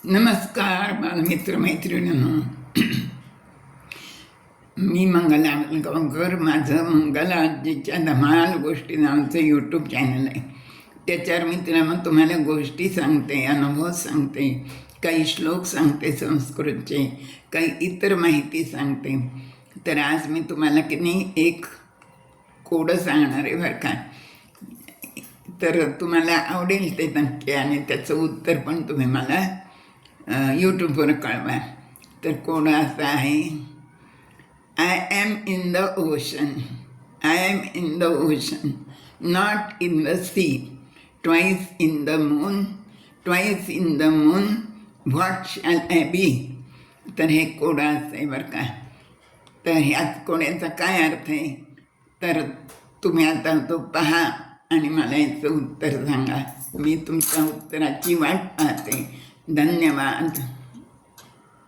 नमस्कार बालमित्र मैत्रिणींनो. मी मंगला गावकर. माझं मंगला आजीच्या धमाल गोष्टी नावाचं यूट्यूब चॅनल आहे. त्याच्यावर मी तुम्हाला गोष्टी सांगते, अनुभव सांगते, काही श्लोक सांगते संस्कृतचे, काही इतर माहिती सांगते. तर आज मी तुम्हाला की नाही एक कोडं सांगणार आहे बरं का. तर तुम्हाला आवडेल ते नक्की, आणि त्याचं उत्तर पण तुम्ही मला यूट्यूबवर कळवा. तर कोड असा आहे, I am in the ocean, I am in the ocean, not in the sea, twice in the moon, twice in the moon, what shall I be. तर हे कोड असं आहे बरं का. तर ह्याच कोड्याचा काय अर्थ आहे तर तुम्ही आता तो पहा आणि मला याचं उत्तर सांगा. मी तुमच्या उत्तराची वाट पाहते. धन्यवाद.